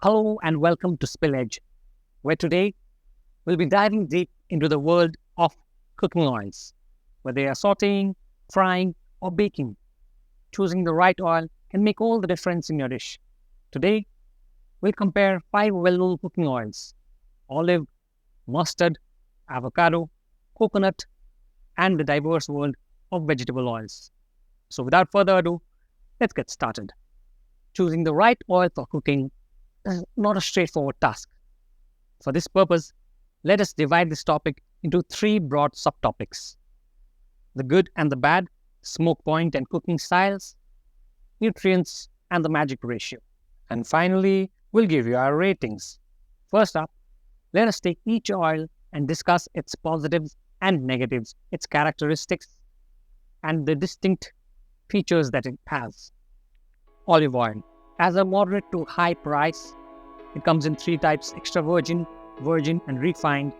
Hello and welcome to Spill Edge, where today we'll be diving deep into the world of cooking oils. Whether they are sauteing, frying, or baking, choosing the right oil can make all the difference in your dish. Today, we'll compare 5 well-known cooking oils: olive, mustard, avocado, coconut, and the diverse world of vegetable oils. So without further ado, let's get started. Choosing the right oil for cooking is not a straightforward task. For this purpose, let us divide this topic into 3 broad subtopics: the good and the bad, smoke point and cooking styles, nutrients, and the magic ratio. And finally, we'll give you our ratings. First up, let us take each oil and discuss its positives and negatives, its characteristics, and the distinct features that it has. Olive oil. As a moderate to high price, it comes in 3 types: extra virgin, virgin, and refined.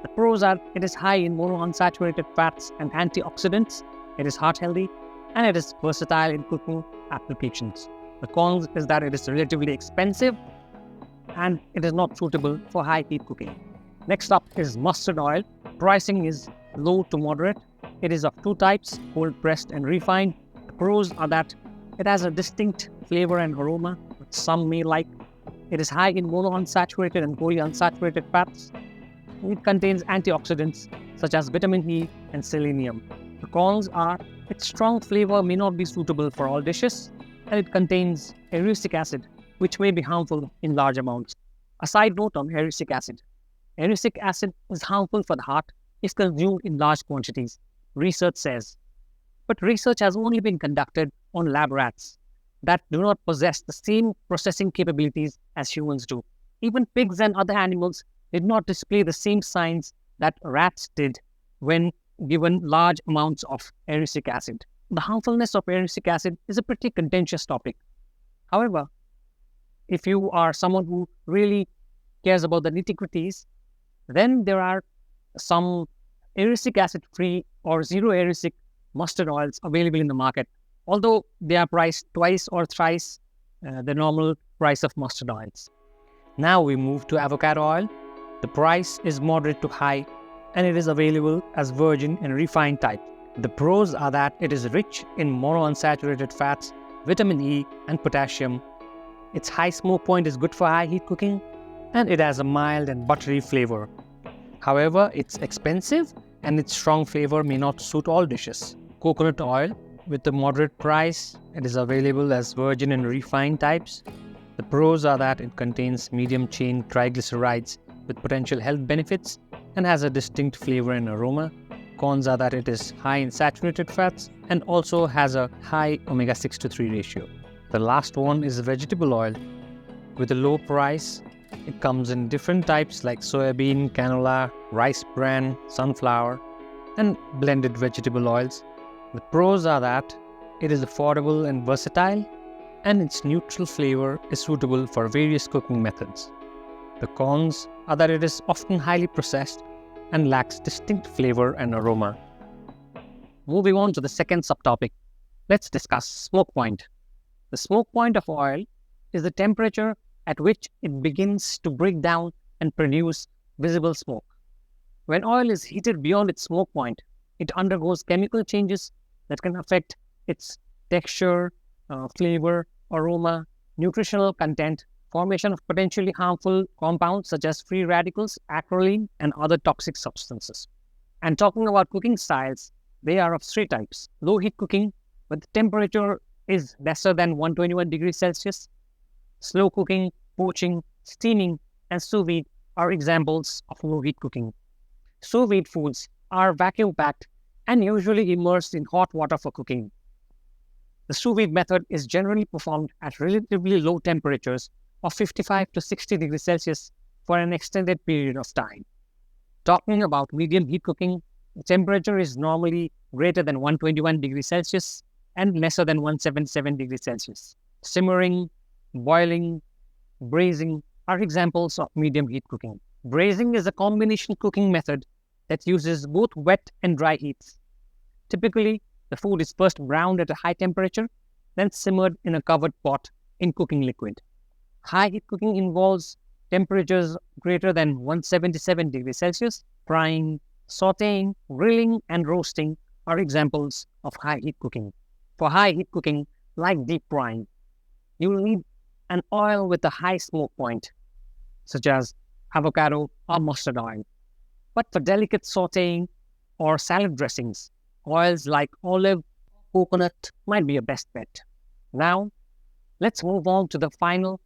The pros are it is high in monounsaturated fats and antioxidants, it is heart healthy, and it is versatile in cooking applications. The cons is that it is relatively expensive and it is not suitable for high heat cooking. Next up is mustard oil. Pricing is low to moderate. It is of 2 types, cold pressed and refined. The pros are that it has a distinct flavor and aroma, which some may like. It is high in monounsaturated and polyunsaturated fats. It contains antioxidants such as vitamin E and selenium. The cons are its strong flavor may not be suitable for all dishes, and it contains erucic acid, which may be harmful in large amounts. A side note on erucic acid. Erucic acid is harmful for the heart if consumed in large quantities, research says. But research has only been conducted on lab rats that do not possess the same processing capabilities as humans do. Even pigs and other animals did not display the same signs that rats did when given large amounts of erucic acid. The harmfulness of erucic acid is a pretty contentious topic. However, if you are someone who really cares about the nitty-gritties, then there are some erucic acid-free or zero erucic mustard oils available in the market, although they are priced twice or thrice the normal price of mustard oils. Now we move to avocado oil. The price is moderate to high, and it is available as virgin and refined type. The pros are that it is rich in monounsaturated fats, vitamin E, and potassium. Its high smoke point is good for high heat cooking, and it has a mild and buttery flavor. However, it's expensive, and its strong flavor may not suit all dishes. Coconut oil. With a moderate price, it is available as virgin and refined types. The pros are that it contains medium-chain triglycerides with potential health benefits and has a distinct flavor and aroma. Cons are that it is high in saturated fats and also has a high omega-6 to 3 ratio. The last one is vegetable oil. With a low price, it comes in different types like soybean, canola, rice bran, sunflower, and blended vegetable oils. The pros are that it is affordable and versatile, and its neutral flavor is suitable for various cooking methods. The cons are that it is often highly processed and lacks distinct flavor and aroma. Moving on to the second subtopic, let's discuss smoke point. The smoke point of oil is the temperature at which it begins to break down and produce visible smoke. When oil is heated beyond its smoke point, it undergoes chemical changes that can affect its texture, flavor, aroma, nutritional content, formation of potentially harmful compounds such as free radicals, acrolein, and other toxic substances. And talking about cooking styles, they are of 3 types: low heat cooking, where the temperature is lesser than 121 degrees Celsius; slow cooking, poaching, steaming, and sous vide are examples of low heat cooking. Sous vide foods are vacuum packed and usually immersed in hot water for cooking. The sous vide method is generally performed at relatively low temperatures of 55 to 60 degrees Celsius for an extended period of time. Talking about medium heat cooking, the temperature is normally greater than 121 degrees Celsius and lesser than 177 degrees Celsius. Simmering, boiling, braising are examples of medium heat cooking. Braising is a combination cooking method that uses both wet and dry heats. Typically, the food is first browned at a high temperature, then simmered in a covered pot in cooking liquid. High heat cooking involves temperatures greater than 177 degrees Celsius. Frying, sauteing, grilling, and roasting are examples of high heat cooking. For high heat cooking, like deep frying, you will need an oil with a high smoke point, such as avocado or mustard oil. But for delicate sauteing or salad dressings, oils like olive or coconut might be a best bet. Now, let's move on to the final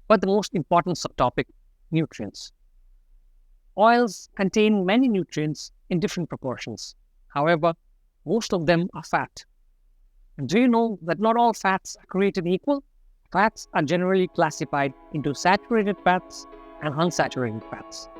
but the most important subtopic, nutrients. Oils contain many nutrients in different proportions. However, most of them are fat. And do you know that not all fats are created equal? Fats are generally classified into saturated fats and unsaturated fats.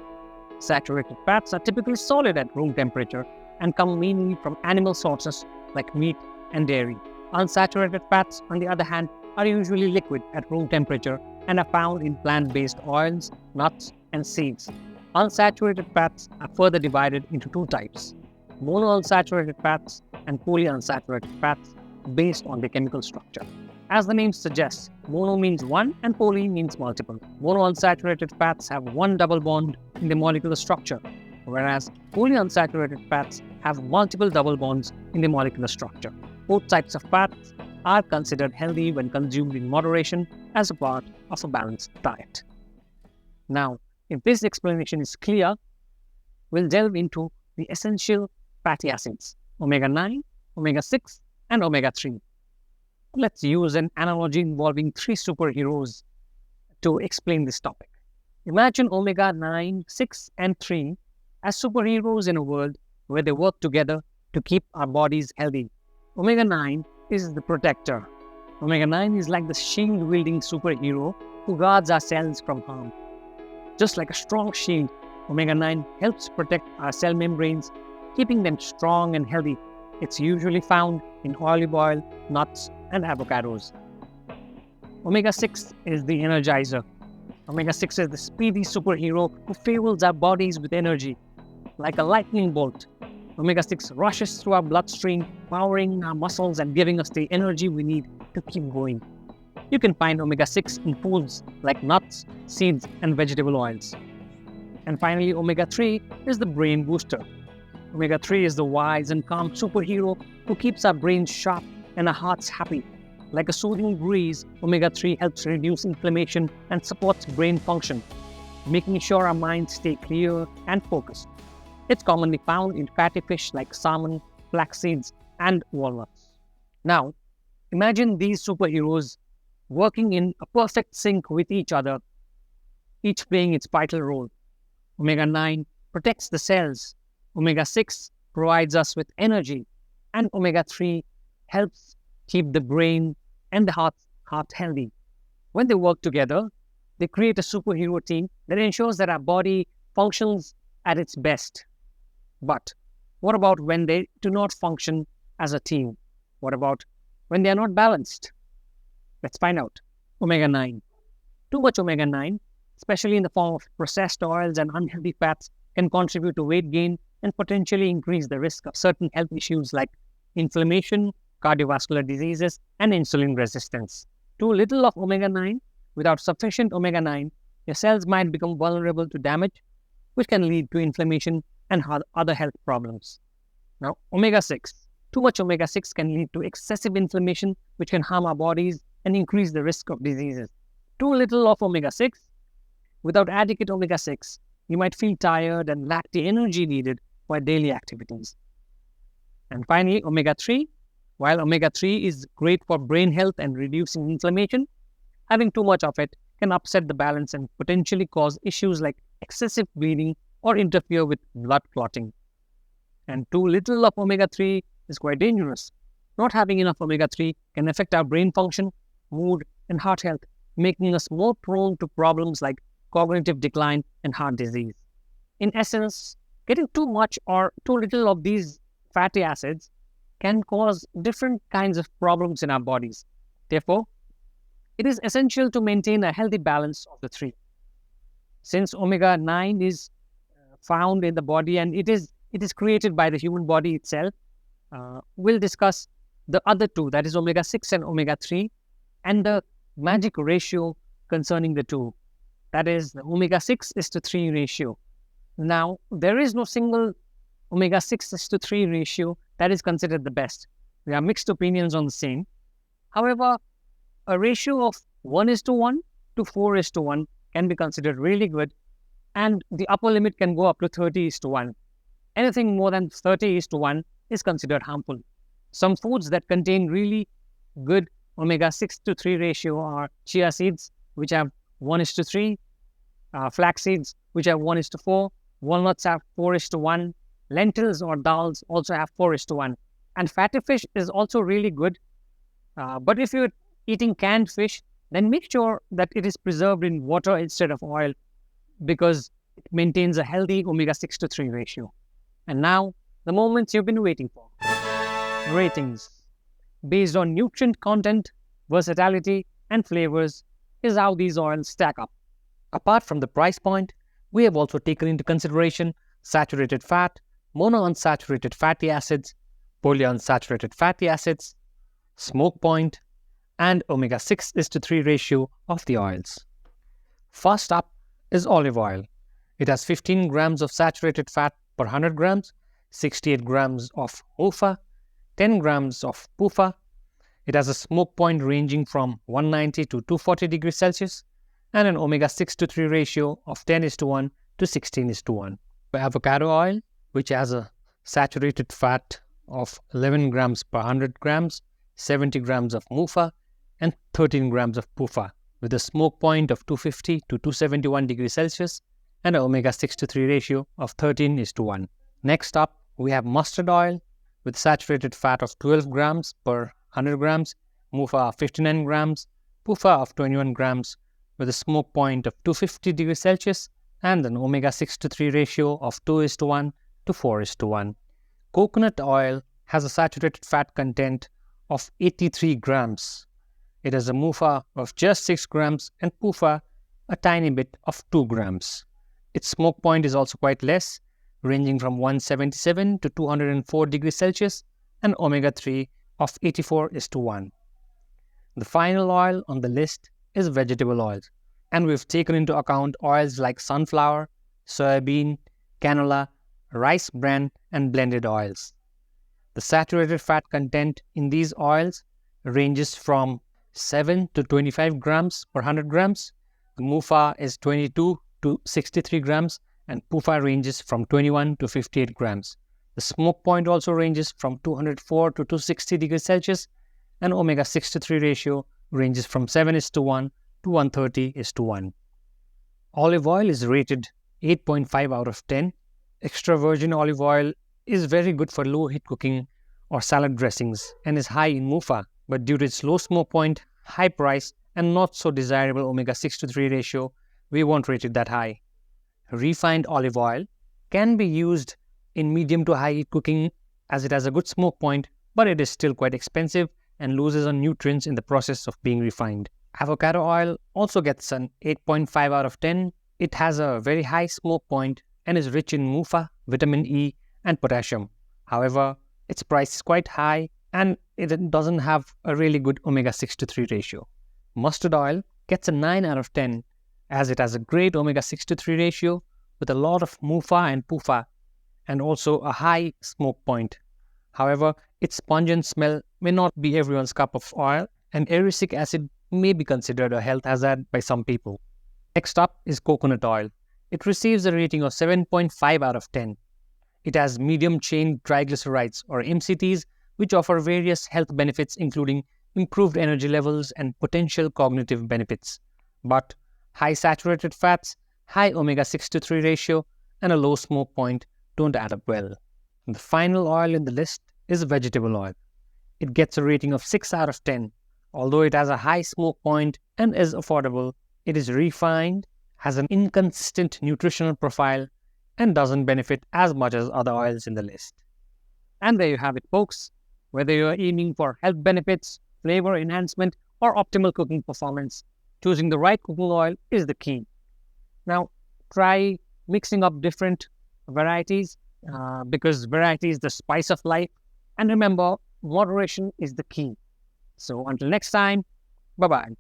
Saturated fats are typically solid at room temperature and come mainly from animal sources like meat and dairy. Unsaturated fats, on the other hand, are usually liquid at room temperature and are found in plant-based oils, nuts, and seeds. Unsaturated fats are further divided into two types: monounsaturated fats and polyunsaturated fats based on their chemical structure. As the name suggests, mono means one and poly means multiple. Monounsaturated fats have one double bond in the molecular structure, whereas polyunsaturated fats have multiple double bonds in the molecular structure. Both types of fats are considered healthy when consumed in moderation as a part of a balanced diet. Now, if this explanation is clear, we'll delve into the essential fatty acids, omega-9, omega-6, and omega-3. Let's use an analogy involving three superheroes to explain this topic. Imagine omega-9, 6, and 3 as superheroes in a world where they work together to keep our bodies healthy. Omega-9 is the protector. Omega-9 is like the shield-wielding superhero who guards our cells from harm. Just like a strong shield, omega-9 helps protect our cell membranes, keeping them strong and healthy. It's usually found in olive oil, nuts, and avocados. Omega-6 is the energizer. Omega-6 is the speedy superhero who fuels our bodies with energy. Like a lightning bolt, Omega-6 rushes through our bloodstream, powering our muscles and giving us the energy we need to keep going. You can find omega-6 in foods like nuts, seeds, and vegetable oils. And finally, omega-3 is the brain booster. Omega-3 is the wise and calm superhero who keeps our brains sharp and our hearts happy. Like a soothing breeze, omega-3 helps reduce inflammation and supports brain function, making sure our minds stay clear and focused. It's commonly found in fatty fish like salmon, flax seeds, and walnuts. Now, imagine these superheroes working in a perfect sync with each other, each playing its vital role. Omega-9 protects the cells, omega-6 provides us with energy, and omega-3 helps keep the brain and the heart healthy. When they work together, they create a superhero team that ensures that our body functions at its best. But what about when they do not function as a team? What about when they are not balanced? Let's find out. Omega-9. Too much omega-9, especially in the form of processed oils and unhealthy fats, can contribute to weight gain and potentially increase the risk of certain health issues like inflammation, cardiovascular diseases, and insulin resistance. Too little of omega-9, without sufficient omega-9, your cells might become vulnerable to damage, which can lead to inflammation and other health problems. Now, omega-6. Too much omega-6 can lead to excessive inflammation, which can harm our bodies and increase the risk of diseases. Too little of omega-6. Without adequate omega-6, you might feel tired and lack the energy needed for daily activities. And finally, omega-3. While omega-3 is great for brain health and reducing inflammation, having too much of it can upset the balance and potentially cause issues like excessive bleeding or interfere with blood clotting. And too little of omega-3 is quite dangerous. Not having enough omega-3 can affect our brain function, mood, and heart health, making us more prone to problems like cognitive decline and heart disease. In essence, getting too much or too little of these fatty acids can cause different kinds of problems in our bodies. Therefore, it is essential to maintain a healthy balance of the three. Since omega-9 is found in the body and it is created by the human body itself, we'll discuss the other two, that is omega-6 and omega-3, and the magic ratio concerning the two. That is the omega-6:3 ratio. Now, there is no single omega-6:3 ratio that is considered the best. There are mixed opinions on the same. However, a ratio of 1:1 to 4:1 can be considered really good, and the upper limit can go up to 30:1. Anything more than 30:1 is considered harmful. Some foods that contain really good omega-6:3 ratio are chia seeds, which have 1:3, flax seeds, which have 1:4, walnuts have 4:1, lentils or dals also have 4:1. And fatty fish is also really good. But if you're eating canned fish, then make sure that it is preserved in water instead of oil, because it maintains a healthy omega-6:3 ratio. And now, the moments you've been waiting for. Ratings. Based on nutrient content, versatility, and flavors is how these oils stack up. Apart from the price point, we have also taken into consideration saturated fat, monounsaturated fatty acids, polyunsaturated fatty acids, smoke point, and omega-6:3 ratio of the oils. First up is olive oil. It has 15 grams of saturated fat per 100 grams, 68 grams of MUFA, 10 grams of PUFA. It has a smoke point ranging from 190 to 240 degrees Celsius and an omega-6:3 ratio of 10:1 to 16:1. Avocado oil, which has a saturated fat of 11 grams per 100 grams, 70 grams of MUFA, and 13 grams of PUFA, with a smoke point of 250 to 271 degrees Celsius and an omega-6:3 ratio of 13:1. Next up, we have mustard oil with saturated fat of 12 grams per 100 grams, MUFA of 59 grams, PUFA of 21 grams, with a smoke point of 250 degrees Celsius and an omega-6:3 ratio of 2:1 to 4:1. Coconut oil has a saturated fat content of 83 grams. It has a MUFA of just 6 grams and PUFA a tiny bit of 2 grams. Its smoke point is also quite less, ranging from 177 to 204 degrees Celsius and omega-3 of 84:1. The final oil on the list is vegetable oils, and we've taken into account oils like sunflower, soybean, canola, rice bran, and blended oils. The saturated fat content in these oils ranges from 7 to 25 grams per 100 grams. The MUFA is 22 to 63 grams, and PUFA ranges from 21 to 58 grams. The smoke point also ranges from 204 to 260 degrees Celsius, and omega-6:3 ratio ranges from 7:1 to 130:1. Olive oil is rated 8.5 out of 10. Extra virgin olive oil is very good for low heat cooking or salad dressings and is high in MUFA, but due to its low smoke point, high price, and not so desirable omega-6:3 ratio, we won't rate it that high. Refined olive oil can be used in medium to high heat cooking as it has a good smoke point, but it is still quite expensive and loses on nutrients in the process of being refined. Avocado oil also gets an 8.5 out of 10. It has a very high smoke point and is rich in MUFA, vitamin E, and potassium. However, its price is quite high and it doesn't have a really good omega-6:3 ratio. Mustard oil gets a 9 out of 10 as it has a great omega-6:3 ratio with a lot of MUFA and PUFA and also a high smoke point. However, its pungent smell may not be everyone's cup of oil, and erucic acid may be considered a health hazard by some people. Next up is coconut oil. It receives a rating of 7.5 out of 10. It has medium-chain triglycerides or MCTs, which offer various health benefits including improved energy levels and potential cognitive benefits. But high saturated fats, high omega-6:3 ratio, and a low smoke point don't add up well. The final oil in the list is vegetable oil. It gets a rating of 6 out of 10. Although it has a high smoke point and is affordable, it is refined, has an inconsistent nutritional profile, and doesn't benefit as much as other oils in the list. And there you have it, folks. Whether you're aiming for health benefits, flavor enhancement, or optimal cooking performance, choosing the right cooking oil is the key. Now, try mixing up different varieties because variety is the spice of life. And remember, moderation is the key. So until next time, bye-bye.